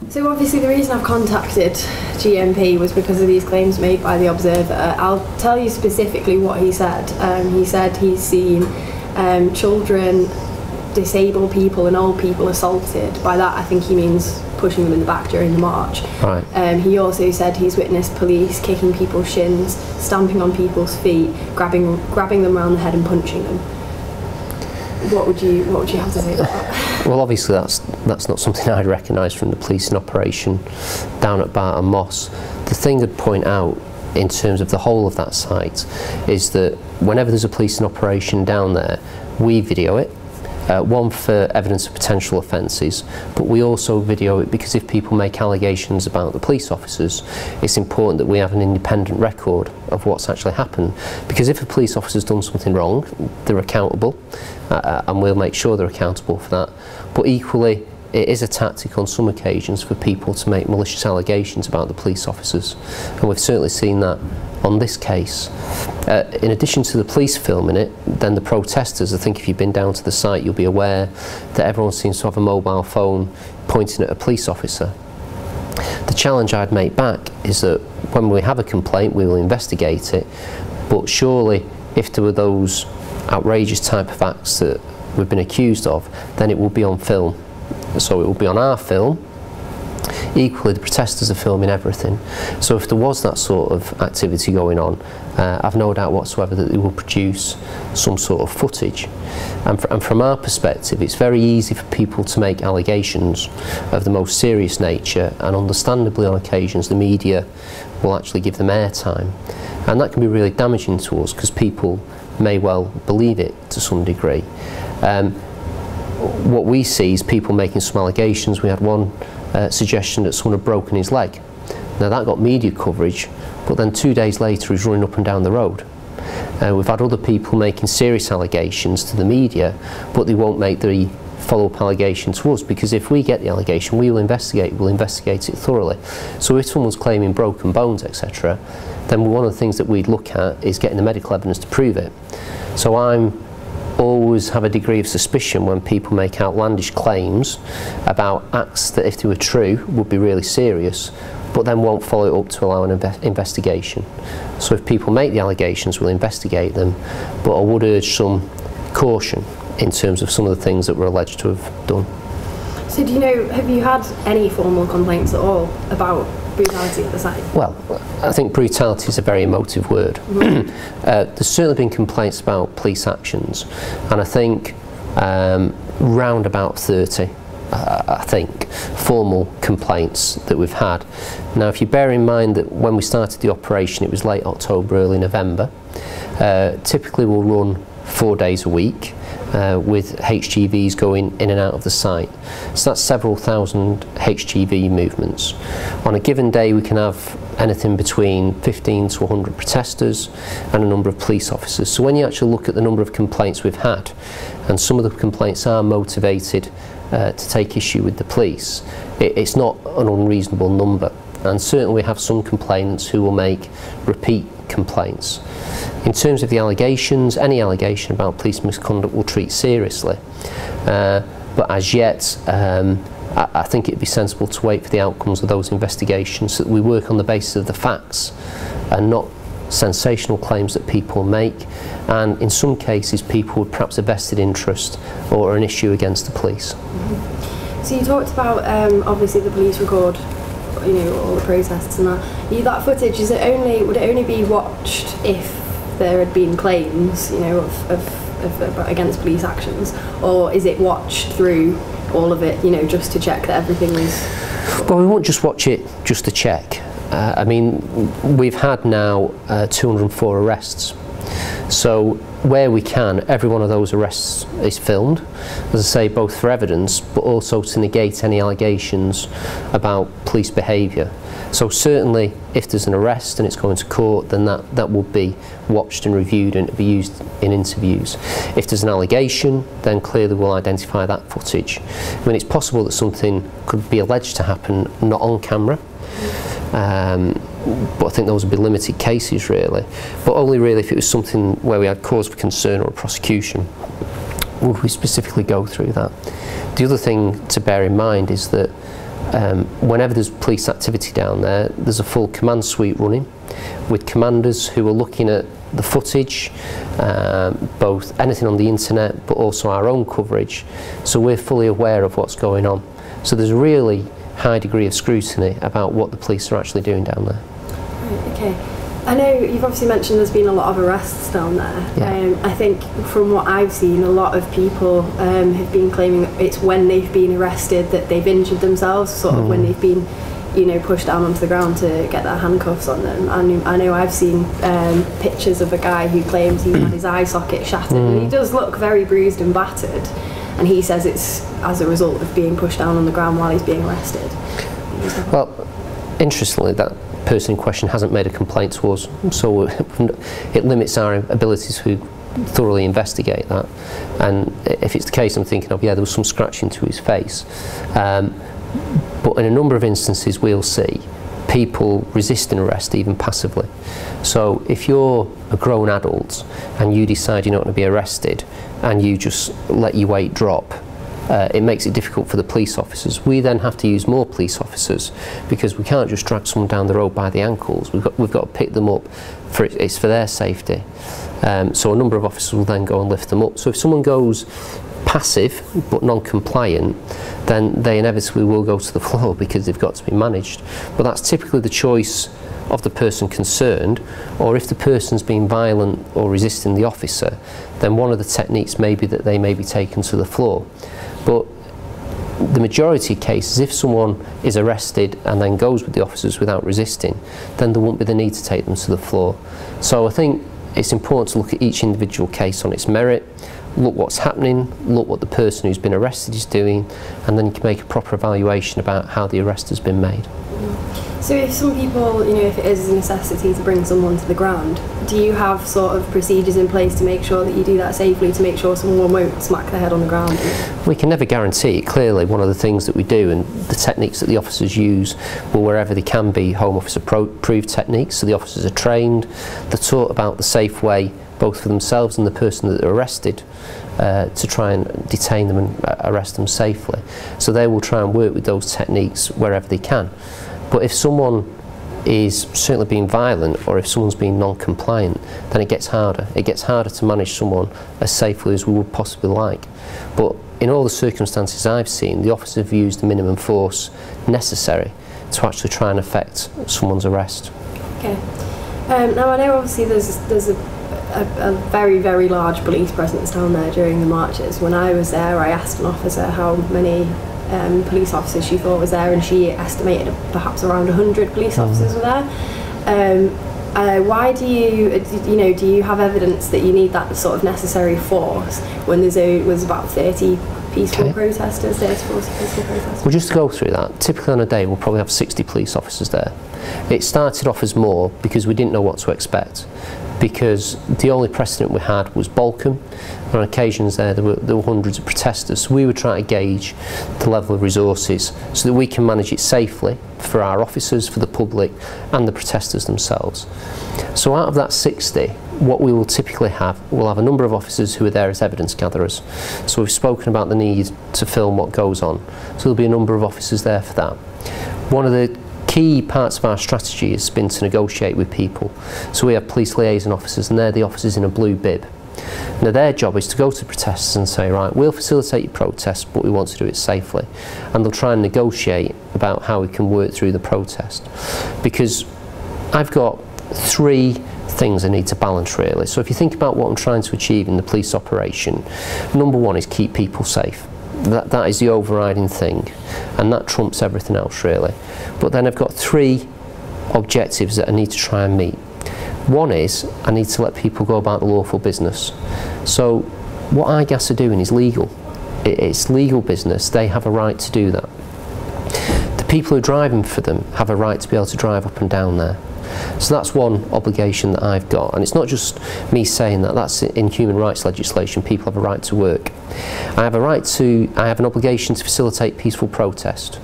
So obviously the reason I've contacted GMP was because of these claims made by the Observer. I'll tell you specifically what he said. He said he's seen children, disabled people and old people assaulted. By that I think he means pushing them in the back during the march. Right. He also said he's witnessed police kicking people's shins, stamping on people's feet, grabbing them around the head and punching them. What would you have to say about that? Well, obviously that's not something I'd recognise from the policing operation down at Barton Moss. The thing I'd point out in terms of the whole of that site is that whenever there's a policing operation down there, we video it. One, for evidence of potential offences, but we also video it because if people make allegations about the police officers, it's important that we have an independent record of what's actually happened. Because if a police officer's done something wrong, they're accountable, and we'll make sure they're accountable for that. But equally, it is a tactic on some occasions for people to make malicious allegations about the police officers, and we've certainly seen that on this case. In addition to the police filming it, then the protesters, I think if you've been down to the site you'll be aware that everyone seems to have a mobile phone pointing at a police officer. The challenge I'd make back is that when we have a complaint we will investigate it, but surely if there were those outrageous type of acts that we've been accused of, then it will be on film. So it will be on our film. Equally, the protesters are filming everything. So if there was that sort of activity going on, I've no doubt whatsoever that they will produce some sort of footage. And from our perspective, it's very easy for people to make allegations of the most serious nature, and understandably on occasions the media will actually give them airtime. And that can be really damaging to us because people may well believe it to some degree. What we see is people making some allegations. We had one suggestion that someone had broken his leg. Now that got media coverage, but then 2 days later he's running up and down the road. We've had other people making serious allegations to the media, but they won't make the follow-up allegation to us, because if we get the allegation, we'll investigate it thoroughly. So if someone's claiming broken bones, etc., then one of the things that we'd look at is getting the medical evidence to prove it. So always have a degree of suspicion when people make outlandish claims about acts that, if they were true, would be really serious, but then won't follow it up to allow an investigation. So if people make the allegations, we'll investigate them, but I would urge some caution in terms of some of the things that we're alleged to have done. So do you know, have you had any formal complaints at all about brutality at the site? Well, I think brutality is a very emotive word. Mm-hmm. There's certainly been complaints about police actions, and I think round about 30, I think, formal complaints that we've had. Now, if you bear in mind that when we started the operation it was late October, early November, typically we'll run 4 days a week, with HGVs going in and out of the site. So that's several thousand HGV movements. On a given day we can have anything between 15 to 100 protesters and a number of police officers. So when you actually look at the number of complaints we've had, and some of the complaints are motivated to take issue with the police, it's not an unreasonable number. And certainly we have some complainants who will make repeat complaints. In terms of the allegations, any allegation about police misconduct we'll treat seriously. But as yet, I think it'd be sensible to wait for the outcomes of those investigations so that we work on the basis of the facts and not sensational claims that people make. And in some cases, people with perhaps a vested interest or an issue against the police. Mm-hmm. So you talked about obviously the police record, you know, all the protests and that. That footage, would it only be watched if there had been claims, you know, of against police actions, or is it watched through all of it, you know, just to check that everything was? Well, we won't just watch it just to check. I mean, we've had now 204 arrests. So where we can, every one of those arrests is filmed, as I say, both for evidence but also to negate any allegations about police behaviour. So certainly if there's an arrest and it's going to court, then that will be watched and reviewed and it'll be used in interviews. If there's an allegation, then clearly we'll identify that footage. I mean, it's possible that something could be alleged to happen not on camera, but I think those would be limited cases really, but only really if it was something where we had cause for concern or a prosecution would we specifically go through that. The other thing to bear in mind is that Whenever there's police activity down there, there's a full command suite running with commanders who are looking at the footage, both anything on the internet but also our own coverage, so we're fully aware of what's going on. So there's a really high degree of scrutiny about what the police are actually doing down there. Right, okay. I know you've obviously mentioned there's been a lot of arrests down there. Yeah. I think from what I've seen, a lot of people have been claiming it's when they've been arrested that they've injured themselves, sort of when they've been, you know, pushed down onto the ground to get their handcuffs on them. I know I've seen pictures of a guy who claims he had his eye socket shattered, and he does look very bruised and battered, and he says it's as a result of being pushed down on the ground while he's being arrested. Well, interestingly, that person in question hasn't made a complaint to us, so it limits our ability to thoroughly investigate that. And if it's the case I'm thinking of, yeah, there was some scratching to his face. But in a number of instances we'll see people resisting arrest even passively. So if you're a grown adult and you decide you're not going to be arrested and you just let your weight drop, it makes it difficult for the police officers. We then have to use more police officers because we can't just drag someone down the road by the ankles. We've got to pick them up. It's for their safety. So a number of officers will then go and lift them up. So if someone goes passive but non-compliant, then they inevitably will go to the floor because they've got to be managed. But that's typically the choice of the person concerned, or if the person's being violent or resisting the officer, then one of the techniques may be that they may be taken to the floor. But the majority of cases, if someone is arrested and then goes with the officers without resisting, then there won't be the need to take them to the floor. So I think it's important to look at each individual case on its merit, look what's happening, look what the person who's been arrested is doing, and then you can make a proper evaluation about how the arrest has been made. So if some people, you know, if it is a necessity to bring someone to the ground, do you have sort of procedures in place to make sure that you do that safely, to make sure someone won't smack their head on the ground? We can never guarantee it. Clearly, one of the things that we do and the techniques that the officers use will, wherever they can be, Home Office approved techniques. So the officers are trained, they're taught about the safe way, both for themselves and the person that they're arrested, to try and detain them and arrest them safely. So they will try and work with those techniques wherever they can. But if someone is certainly being violent, or if someone's being non-compliant, then it gets harder. It gets harder to manage someone as safely as we would possibly like. But in all the circumstances I've seen, the officers have used the minimum force necessary to actually try and effect someone's arrest. Okay. Now I know obviously there's a very, very large police presence down there during the marches. When I was there, I asked an officer how many police officers she thought was there, and she estimated perhaps around 100 police officers were there. Why do you have evidence that you need that sort of necessary force when there was about 30 peaceful protesters, 30 40 peaceful protesters? Well, just to go through that, typically on a day we'll probably have 60 police officers there. It started off as more because we didn't know what to expect, because the only precedent we had was Balcombe. On occasions there were hundreds of protesters, so we were trying to gauge the level of resources so that we can manage it safely for our officers, for the public and the protesters themselves. So out of that 60, what we will typically have, we'll have a number of officers who are there as evidence gatherers. So we've spoken about the need to film what goes on, so there'll be a number of officers there for that. One of the key parts of our strategy has been to negotiate with people. So we have police liaison officers, and they're the officers in a blue bib. Now their job is to go to protesters and say, right, we'll facilitate your protest, but we want to do it safely. And they'll try and negotiate about how we can work through the protest. Because I've got three things I need to balance really. So if you think about what I'm trying to achieve in the police operation, number one is keep people safe. That is the overriding thing, and that trumps everything else really. But then I've got three objectives that I need to try and meet. One is I need to let people go about the lawful business. So what IGAS are doing is legal. It's legal business. They have a right to do that. The people who are driving for them have a right to be able to drive up and down there. So that's one obligation that I've got, and it's not just me saying that, that's in human rights legislation. People have a right to work. I have an obligation to facilitate peaceful protest,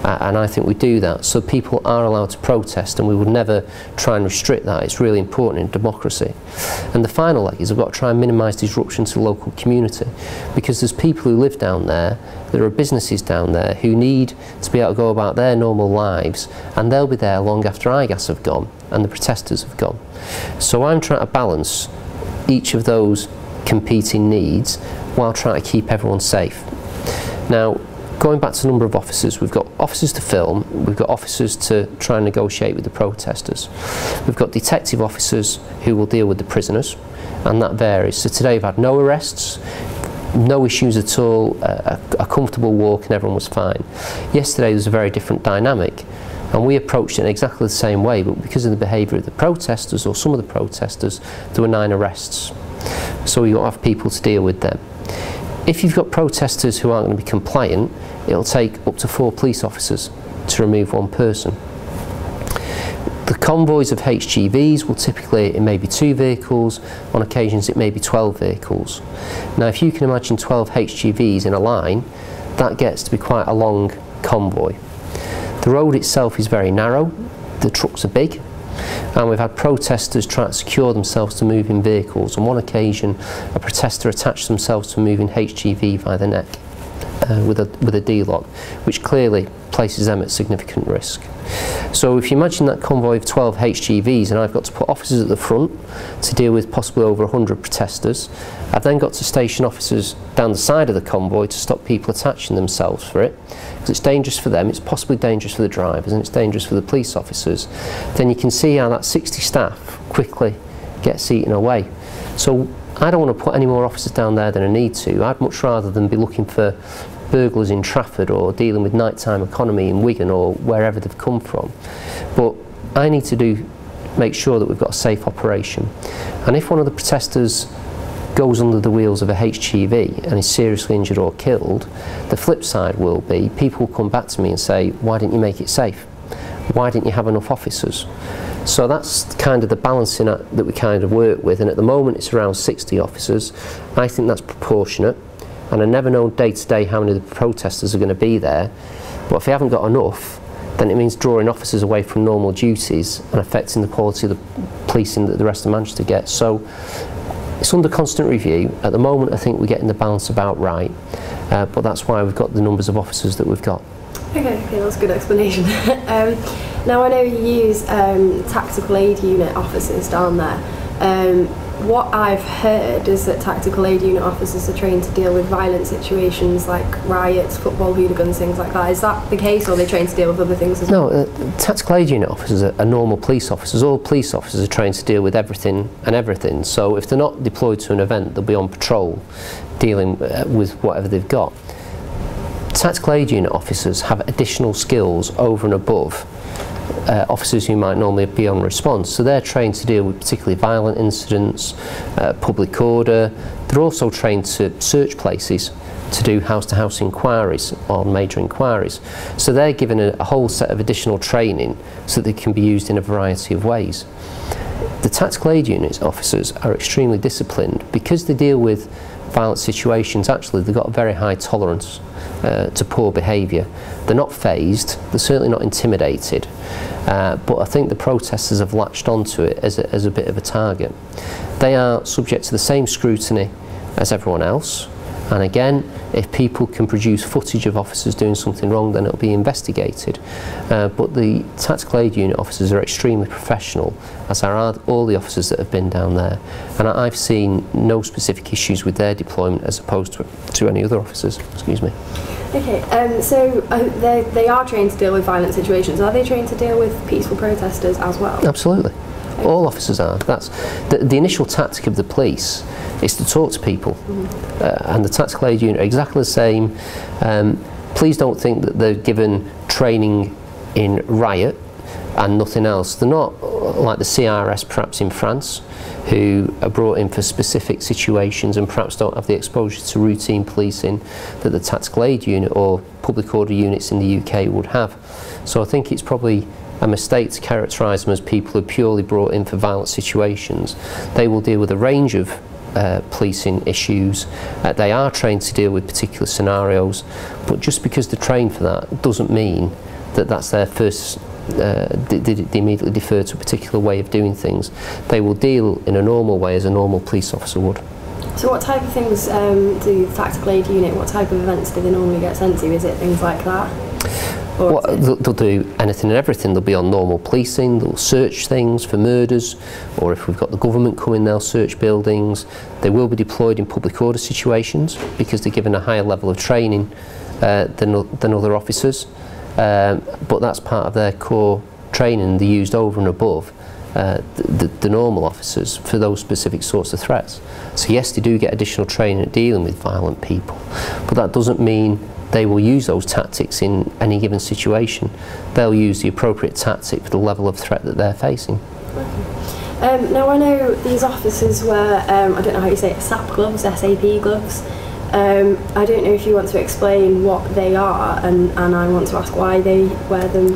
and I think we do that so people are allowed to protest, and we would never try and restrict that. It's really important in democracy. And the final leg is we've got to try and minimise disruption to the local community, because there's people who live down there, there are businesses down there who need to be able to go about their normal lives, and they'll be there long after IGAS have gone and the protesters have gone. So I'm trying to balance each of those competing needs while trying to keep everyone safe. Now, going back to the number of officers, we've got officers to film, we've got officers to try and negotiate with the protesters. We've got detective officers who will deal with the prisoners, and that varies. So today we've had no arrests, no issues at all, a comfortable walk, and everyone was fine. Yesterday there was a very different dynamic, and we approached it in exactly the same way, but because of the behaviour of the protesters, or some of the protesters, there were 9 arrests. So you've got to have people to deal with them. If you've got protesters who aren't going to be compliant, it'll take up to 4 police officers to remove 1 person. The convoys of HGVs will typically, it may be 2 vehicles, on occasions it may be 12 vehicles. Now if you can imagine 12 HGVs in a line, that gets to be quite a long convoy. The road itself is very narrow, the trucks are big, and we've had protesters try to secure themselves to moving vehicles. On one occasion, a protester attached themselves to a moving HGV by the neck with a D-lock, which clearly places them at significant risk. So if you imagine that convoy of 12 HGVs, and I've got to put officers at the front to deal with possibly over 100 protesters, I've then got to station officers down the side of the convoy to stop people attaching themselves for it, because it's dangerous for them, it's possibly dangerous for the drivers, and it's dangerous for the police officers. Then you can see how that 60 staff quickly gets eaten away. So I don't want to put any more officers down there than I need to. I'd much rather than be looking for burglars in Trafford or dealing with nighttime economy in Wigan or wherever they've come from. But I need to make sure that we've got a safe operation. And if one of the protesters goes under the wheels of a HGV and is seriously injured or killed, the flip side will be people will come back to me and say, why didn't you make it safe? Why didn't you have enough officers? So that's kind of the balancing act that we kind of work with, and at the moment it's around 60 officers. I think that's proportionate, and I never know day to day how many of the protesters are going to be there, but if we haven't got enough, then it means drawing officers away from normal duties and affecting the quality of the policing that the rest of Manchester gets. So it's under constant review. At the moment I think we're getting the balance about right, but that's why we've got the numbers of officers that we've got. Okay, that's a good explanation. Now I know you use tactical aid unit officers down there. What I've heard is that tactical aid unit officers are trained to deal with violent situations like riots, football hooligans, things like that. Is that the case, or are they trained to deal with other things as well? No, tactical aid unit officers are normal police officers. All police officers are trained to deal with everything and everything. So if they're not deployed to an event, they'll be on patrol dealing with whatever they've got. Tactical aid unit officers have additional skills over and above officers who might normally be on response. So they're trained to deal with particularly violent incidents, public order. They're also trained to search places, to do house-to-house inquiries on major inquiries. So they're given a whole set of additional training so that they can be used in a variety of ways. The tactical aid unit officers are extremely disciplined because they deal with violent situations. Actually, they've got a very high tolerance to poor behaviour. They're not fazed, they're certainly not intimidated, but I think the protesters have latched onto it as a bit of a target. They are subject to the same scrutiny as everyone else, and again, if people can produce footage of officers doing something wrong, then it'll be investigated. But the tactical aid unit officers are extremely professional, as are all the officers that have been down there, and I've seen no specific issues with their deployment as opposed to any other officers. Excuse me. Okay, so they are trained to deal with violent situations. Are they trained to deal with peaceful protesters as well? Absolutely. Okay. All officers are. That's the initial tactic of the police is to talk to people, and the tactical aid unit are exactly the same. Please don't think that they're given training in riot and nothing else. They're not like the CRS perhaps in France, who are brought in for specific situations and perhaps don't have the exposure to routine policing that the tactical aid unit or public order units in the UK would have. So I think it's probably a mistake to characterise them as people who are purely brought in for violent situations. They will deal with a range of policing issues. They are trained to deal with particular scenarios, but just because they're trained for that doesn't mean that's their first, they immediately defer to a particular way of doing things. They will deal in a normal way as a normal police officer would. So what type of things do the tactical aid unit, what type of events do they normally get sent to? Is it things like that? Well, they'll do anything and everything. They'll be on normal policing, they'll search things for murders, or if we've got the government coming, they'll search buildings. They will be deployed in public order situations because they're given a higher level of training than other officers. But that's part of their core training. They're used over and above the normal officers for those specific sorts of threats. So yes, they do get additional training at dealing with violent people, but that doesn't mean they will use those tactics in any given situation. They'll use the appropriate tactic for the level of threat that they're facing. Okay. Now I know these officers wear, I don't know how you say it, SAP gloves, SAP gloves. I don't know if you want to explain what they are, and I want to ask why they wear them.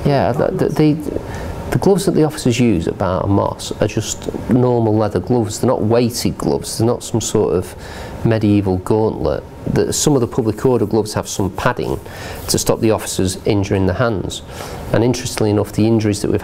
Yeah, the gloves that the officers use at Barton Moss are just normal leather gloves. They're not weighted gloves. They're not some sort of medieval gauntlet. Some of the public order gloves have some padding to stop the officers injuring the hands. And interestingly enough, the injuries that we've